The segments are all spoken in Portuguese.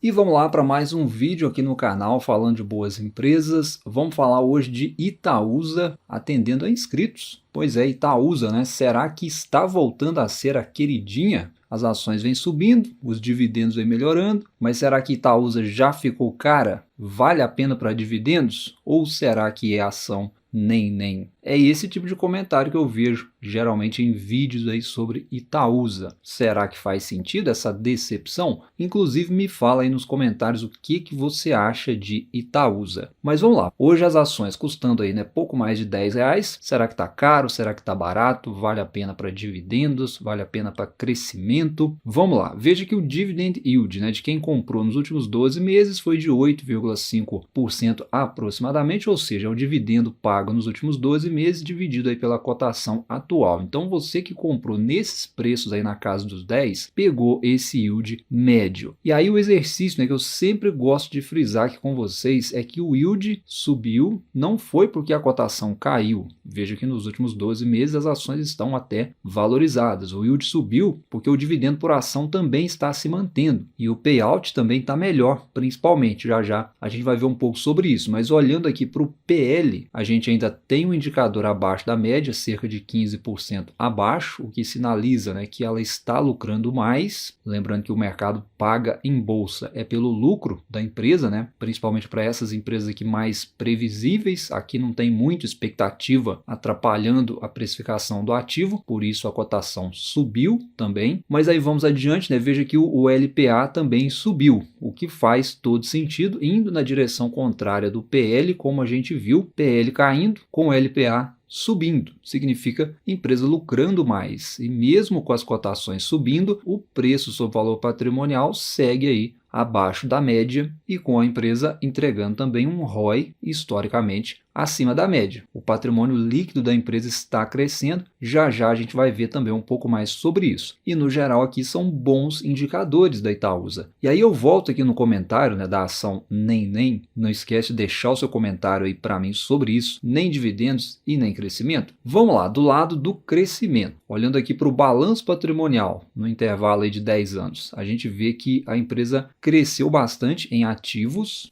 E vamos lá para mais um vídeo aqui no canal falando de boas empresas. Vamos falar hoje de Itaúsa atendendo a inscritos. Pois é, Itaúsa, né? Será que está voltando a ser a queridinha? As ações vêm subindo, os dividendos vêm melhorando, mas será que Itaúsa já ficou cara? Vale a pena para dividendos? Ou será que é ação nem? É esse tipo de comentário que eu vejo geralmente em vídeos aí sobre Itaúsa. Será que faz sentido essa decepção? Inclusive me fala aí nos comentários o que você acha de Itaúsa. Mas vamos lá, hoje as ações custando aí, né, pouco mais de R$ 10. Será que está caro? Será que está barato? Vale a pena para dividendos? Vale a pena para crescimento? Vamos lá, veja que o dividend yield, né, de quem comprou nos últimos 12 meses foi de 8,5% aproximadamente, ou seja, é o dividendo pago nos últimos 12 meses dividido aí pela cotação atual. Então você que comprou nesses preços aí na casa dos 10, pegou esse yield médio. E aí o exercício, né, que eu sempre gosto de frisar aqui com vocês é que o yield subiu, não foi porque a cotação caiu. Veja que nos últimos 12 meses as ações estão até valorizadas. O yield subiu porque o dividendo por ação também está se mantendo e o payout também está melhor, principalmente. Já a gente vai ver um pouco sobre isso, mas olhando aqui para o PL, a gente ainda tem um indicador abaixo da média, cerca de 15% abaixo, o que sinaliza, né, que ela está lucrando mais. Lembrando que o mercado paga em bolsa é pelo lucro da empresa, né, principalmente para essas empresas aqui mais previsíveis. Aqui não tem muita expectativa atrapalhando a precificação do ativo, por isso a cotação subiu também. Mas aí vamos adiante, né, veja que o LPA também subiu, o que faz todo sentido, indo na direção contrária do PL, como a gente viu, PL caindo com o LPA subindo, significa empresa lucrando mais, e mesmo com as cotações subindo, o preço sobre valor patrimonial segue aí abaixo da média e com a empresa entregando também um ROI historicamente acima da média. O patrimônio líquido da empresa está crescendo, já a gente vai ver também um pouco mais sobre isso. E no geral aqui são bons indicadores da Itaúsa. E aí eu volto aqui no comentário, né, da ação nem, não esquece de deixar o seu comentário aí para mim sobre isso, nem dividendos e nem crescimento. Vamos lá, do lado do crescimento, olhando aqui para o balanço patrimonial no intervalo aí de 10 anos, a gente vê que a empresa cresceu bastante em ativos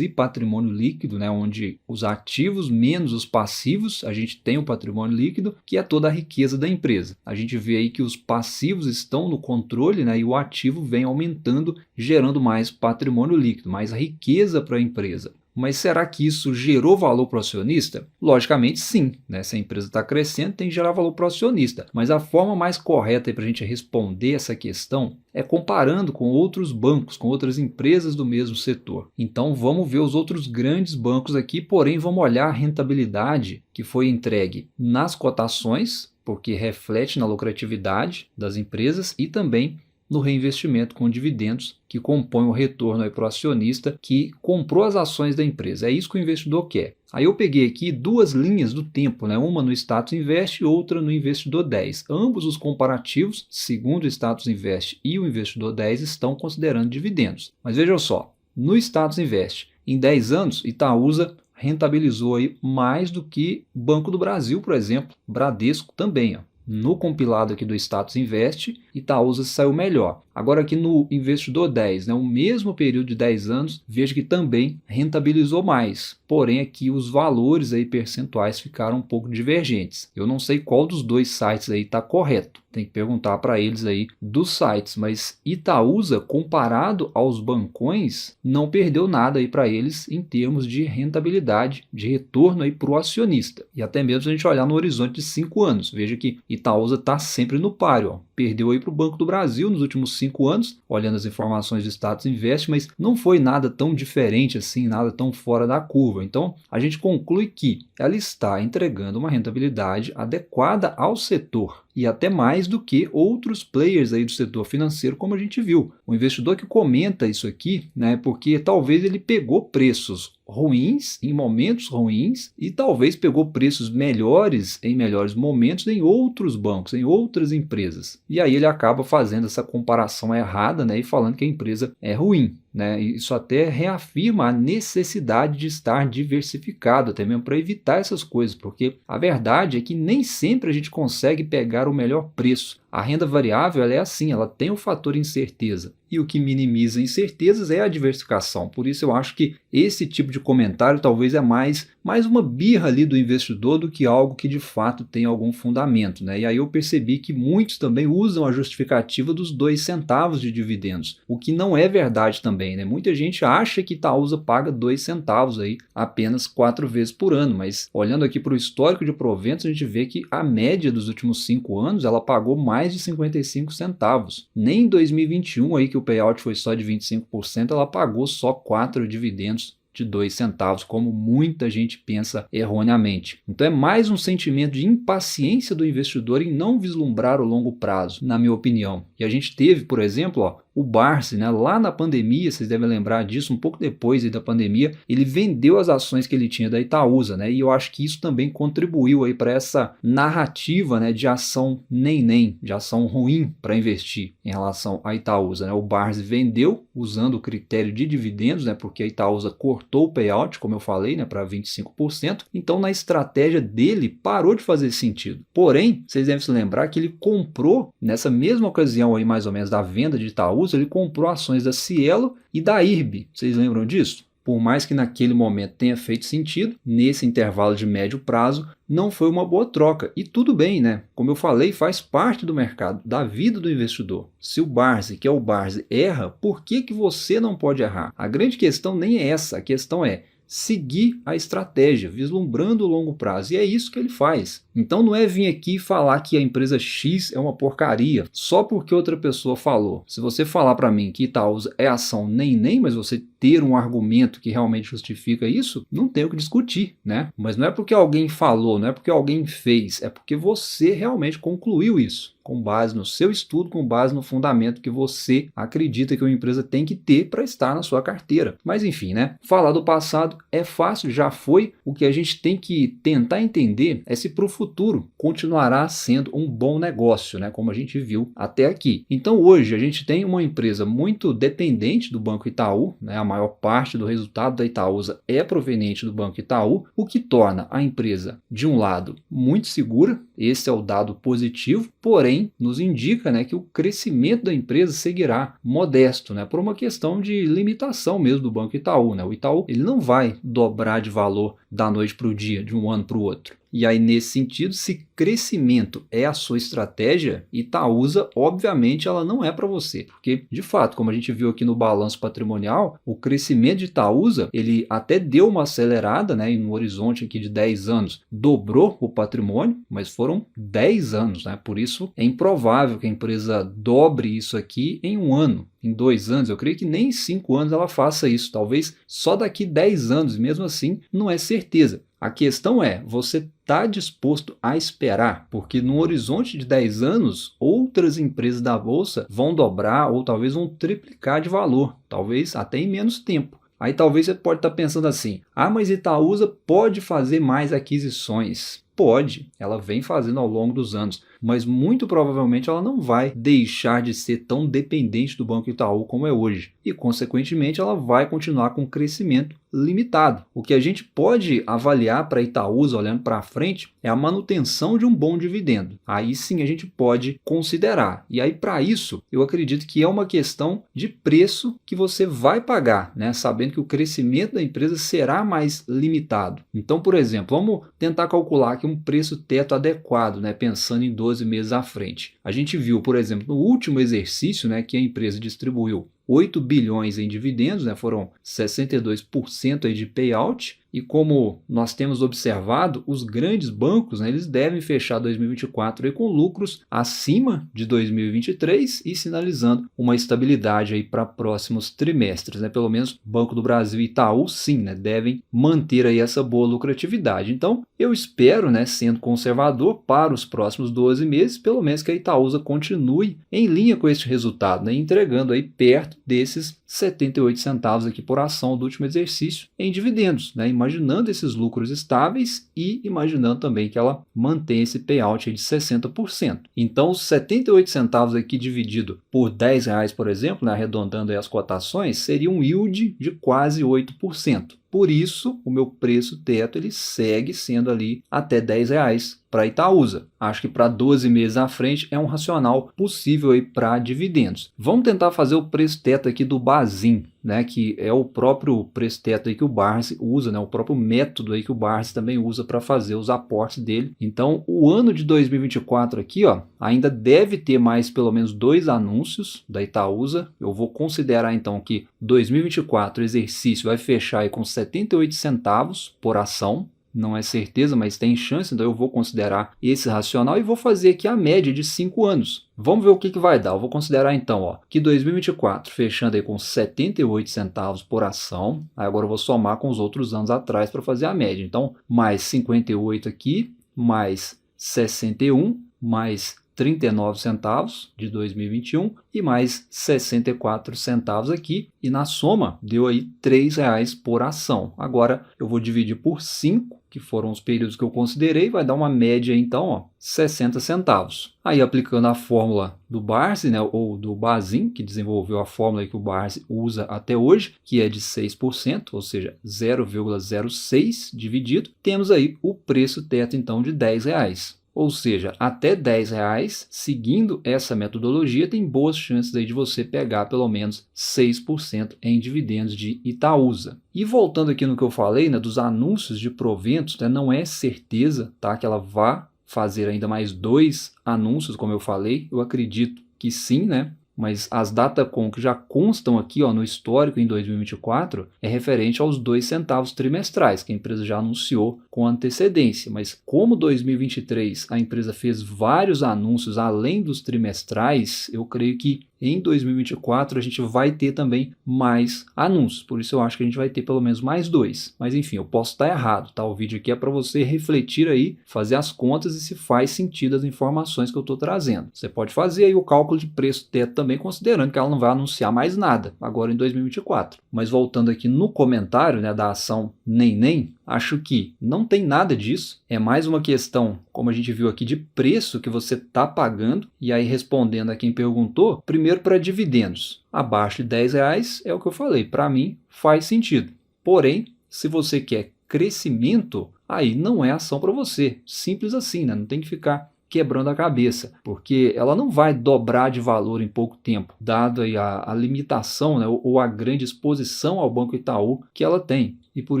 e patrimônio líquido, né, onde os ativos menos os passivos, a gente tem o patrimônio líquido, que é toda a riqueza da empresa. A gente vê aí que os passivos estão no controle, né, e o ativo vem aumentando, gerando mais patrimônio líquido, mais riqueza para a empresa. Mas será que isso gerou valor para o acionista? Logicamente sim, né? Se a empresa está crescendo, tem que gerar valor para o acionista. Mas a forma mais correta para a gente responder essa questão é comparando com outros bancos, com outras empresas do mesmo setor. Então vamos ver os outros grandes bancos aqui, porém vamos olhar a rentabilidade que foi entregue nas cotações, porque reflete na lucratividade das empresas e também no reinvestimento com dividendos que compõe o retorno para o acionista que comprou as ações da empresa. É isso que o investidor quer. Aí eu peguei aqui duas linhas do tempo, né? Uma no Status Invest e outra no Investidor 10. Ambos os comparativos, segundo o Status Invest e o Investidor 10, estão considerando dividendos. Mas vejam só, no Status Invest, em 10 anos, Itaúsa rentabilizou aí mais do que Banco do Brasil, por exemplo, Bradesco também, ó. No compilado aqui do Status Invest, Itaúsa saiu melhor. Agora aqui no Investidor 10, né, o mesmo período de 10 anos, veja que também rentabilizou mais. Porém aqui os valores aí percentuais ficaram um pouco divergentes. Eu não sei qual dos dois sites aí está correto. Tem que perguntar para eles aí dos sites, mas Itaúsa, comparado aos bancões, não perdeu nada aí para eles em termos de rentabilidade, de retorno aí para o acionista. E até mesmo se a gente olhar no horizonte de 5 anos, veja que Itaúsa está sempre no páreo, ó. Perdeu aí para o Banco do Brasil nos últimos 5 anos, olhando as informações do Status Invest, mas não foi nada tão diferente assim, nada tão fora da curva. Então, a gente conclui que ela está entregando uma rentabilidade adequada ao setor e até mais do que outros players aí do setor financeiro, como a gente viu. O investidor que comenta isso aqui, né, porque talvez ele pegou preços ruins em momentos ruins e talvez pegou preços melhores em melhores momentos em outros bancos, em outras empresas. E aí ele acaba fazendo essa comparação errada, né, e falando que a empresa é ruim. né? Isso até reafirma a necessidade de estar diversificado, até mesmo para evitar essas coisas, porque a verdade é que nem sempre a gente consegue pegar o melhor preço. A renda variável ela é assim, ela tem o fator incerteza. E o que minimiza incertezas é a diversificação. Por isso eu acho que esse tipo de comentário talvez é mais uma birra ali do investidor do que algo que de fato tem algum fundamento, né? E aí eu percebi que muitos também usam a justificativa dos 2 centavos de dividendos, o que não é verdade também, né? Muita gente acha que Itaúsa paga 2 centavos aí apenas 4 vezes por ano, mas olhando aqui para o histórico de proventos, a gente vê que a média dos últimos 5 anos ela pagou mais de 55 centavos. Nem em 2021 aí que o payout foi só de 25%, ela pagou só 4 dividendos de 2 centavos, como muita gente pensa erroneamente. Então é mais um sentimento de impaciência do investidor em não vislumbrar o longo prazo, na minha opinião. E a gente teve, por exemplo, o Barsi, né, lá na pandemia, vocês devem lembrar disso, um pouco depois da pandemia, ele vendeu as ações que ele tinha da Itaúsa, né, e eu acho que isso também contribuiu aí para essa narrativa, né, de ação nem, de ação ruim para investir em relação à Itaúsa, né. O Barsi vendeu usando o critério de dividendos, né, porque a Itaúsa cortou o payout, como eu falei, né, para 25%, então na estratégia dele parou de fazer sentido. Porém, vocês devem se lembrar que ele comprou, nessa mesma ocasião aí mais ou menos da venda de Itaúsa, ele comprou ações da Cielo e da IRB. Vocês lembram disso? Por mais que naquele momento tenha feito sentido, nesse intervalo de médio prazo, não foi uma boa troca. E tudo bem, né? Como eu falei, faz parte do mercado, da vida do investidor. Se o Barsi, que é o Barsi, erra, por que você não pode errar? A grande questão nem é essa, a questão é seguir a estratégia, vislumbrando o longo prazo. E é isso que ele faz. Então não é vir aqui falar que a empresa X é uma porcaria só porque outra pessoa falou. Se você falar para mim que Itaúsa é ação nem, mas você ter um argumento que realmente justifica isso, não tem o que discutir, né? Mas não é porque alguém falou, não é porque alguém fez, é porque você realmente concluiu isso, com base no seu estudo, com base no fundamento que você acredita que uma empresa tem que ter para estar na sua carteira. Mas enfim, né? Falar do passado é fácil, já foi. O que a gente tem que tentar entender é se para o futuro continuará sendo um bom negócio, né? Como a gente viu até aqui. Então hoje a gente tem uma empresa muito dependente do Banco Itaú, né? A maior parte do resultado da Itaúsa é proveniente do Banco Itaú, o que torna a empresa, de um lado, muito segura. Esse é o dado positivo, porém nos indica, né, que o crescimento da empresa seguirá modesto, né, por uma questão de limitação mesmo do Banco Itaú, né? O Itaú ele não vai dobrar de valor da noite para o dia, de um ano para o outro. E aí, nesse sentido, se crescimento é a sua estratégia, Itaúsa, obviamente, ela não é para você. Porque, de fato, como a gente viu aqui no balanço patrimonial, o crescimento de Itaúsa, ele até deu uma acelerada, né, e no horizonte aqui de 10 anos, dobrou o patrimônio, mas foram 10 anos, né? Por isso, é improvável que a empresa dobre isso aqui em um ano. Em 2 anos, eu creio que nem em 5 anos ela faça isso, talvez só daqui 10 anos, mesmo assim, não é certeza. A questão é, você está disposto a esperar? Porque no horizonte de 10 anos, outras empresas da Bolsa vão dobrar ou talvez vão triplicar de valor, talvez até em menos tempo. Aí talvez você pode estar pensando assim, mas Itaúsa pode fazer mais aquisições. Pode, ela vem fazendo ao longo dos anos, mas muito provavelmente ela não vai deixar de ser tão dependente do Banco Itaú como é hoje. E, consequentemente, ela vai continuar com crescimento limitado. O que a gente pode avaliar para Itaúsa, olhando para frente, é a manutenção de um bom dividendo. Aí sim a gente pode considerar. E aí, para isso, eu acredito que é uma questão de preço que você vai pagar, né? Sabendo que o crescimento da empresa será mais limitado. Então, por exemplo, vamos tentar calcular aqui um preço teto adequado, né? Pensando em 12 meses à frente. A gente viu, por exemplo, no último exercício, né, que a empresa distribuiu 8 bilhões em dividendos, né, foram 62% aí de payout, e como nós temos observado, os grandes bancos, né, eles devem fechar 2024 aí com lucros acima de 2023 e sinalizando uma estabilidade aí para próximos trimestres, né? Pelo menos Banco do Brasil e Itaú sim, né, devem manter aí essa boa lucratividade. Então eu espero, né, sendo conservador, para os próximos 12 meses, pelo menos que a Itaúsa continue em linha com este resultado, né, entregando aí perto desses 78 centavos aqui por ação do último exercício em dividendos, né? Imaginando esses lucros estáveis e imaginando também que ela mantém esse payout aí de 60%. Então, os 78 centavos aqui dividido por R$10, por exemplo, né, arredondando aí as cotações, seria um yield de quase 8%. Por isso, o meu preço teto ele segue sendo ali até R$10 para Itaúsa. Acho que para 12 meses à frente é um racional possível aí para dividendos. Vamos tentar fazer o preço teto aqui do Bazin, né, que é o próprio preço teto aí que o Barsi usa, né, o próprio método aí que o Barsi também usa para fazer os aportes dele. Então, o ano de 2024 aqui, ó, ainda deve ter mais pelo menos 2 anúncios da Itaúsa. Eu vou considerar então que 2024 o exercício vai fechar aí com 78 centavos por ação. Não é certeza, mas tem chance, então eu vou considerar esse racional e vou fazer aqui a média de 5 anos. Vamos ver o que vai dar. Eu vou considerar então, ó, que 2024 fechando aí com 78 centavos por ação. Aí agora eu vou somar com os outros anos atrás para fazer a média. Então, mais 58 aqui, mais 61, mais 39 centavos de 2021 e mais 64 centavos aqui, e na soma deu aí R$3 por ação. Agora eu vou dividir por 5, que foram os períodos que eu considerei, vai dar uma média então, ó, 60 centavos. Aí aplicando a fórmula do Barsi, né, ou do Bazin, que desenvolveu a fórmula que o Barsi usa até hoje, que é de 6%, ou seja, 0,06 dividido, temos aí o preço teto então de R$10. Ou seja, até R$10, seguindo essa metodologia, tem boas chances aí de você pegar pelo menos 6% em dividendos de Itaúsa. E voltando aqui no que eu falei, né, dos anúncios de proventos, né, não é certeza, tá, que ela vá fazer ainda mais 2 anúncios, como eu falei. Eu acredito que sim, né? Mas as Datacom que já constam aqui, ó, no histórico em 2024 é referente aos 2 centavos trimestrais, que a empresa já anunciou com antecedência. Mas como 2023 a empresa fez vários anúncios além dos trimestrais, eu creio que em 2024 a gente vai ter também mais anúncios. Por isso eu acho que a gente vai ter pelo menos mais 2. Mas enfim, eu posso estar errado, tá? O vídeo aqui é para você refletir aí, fazer as contas e se faz sentido as informações que eu estou trazendo. Você pode fazer aí o cálculo de preço teto também, considerando que ela não vai anunciar mais nada agora em 2024. Mas voltando aqui no comentário, né, da ação Nem, acho que não tem nada disso. É mais uma questão, como a gente viu aqui, de preço que você está pagando. E aí, respondendo a quem perguntou, primeiro para dividendos, abaixo de R$10 é o que eu falei. Para mim, faz sentido. Porém, se você quer crescimento, aí não é ação para você. Simples assim, né? Não tem que ficar quebrando a cabeça, porque ela não vai dobrar de valor em pouco tempo, dado aí a limitação, né, ou a grande exposição ao Banco Itaú que ela tem. E por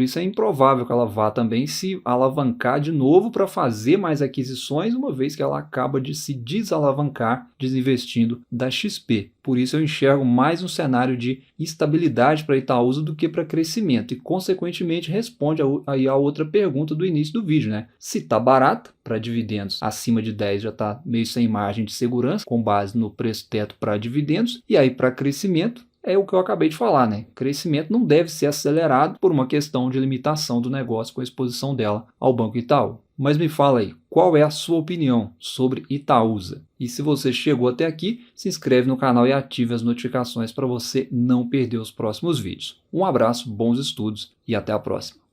isso é improvável que ela vá também se alavancar de novo para fazer mais aquisições, uma vez que ela acaba de se desalavancar desinvestindo da XP. Por isso eu enxergo mais um cenário de estabilidade para Itaúsa do que para crescimento. E consequentemente responde aí a outra pergunta do início do vídeo, né? Se está barata para dividendos, acima de 10 já está meio sem margem de segurança, com base no preço teto para dividendos, e aí para crescimento, é o que eu acabei de falar, né? Crescimento não deve ser acelerado por uma questão de limitação do negócio com a exposição dela ao Banco Itaú. Mas me fala aí, qual é a sua opinião sobre Itaúsa? E se você chegou até aqui, se inscreve no canal e ative as notificações para você não perder os próximos vídeos. Um abraço, bons estudos e até a próxima.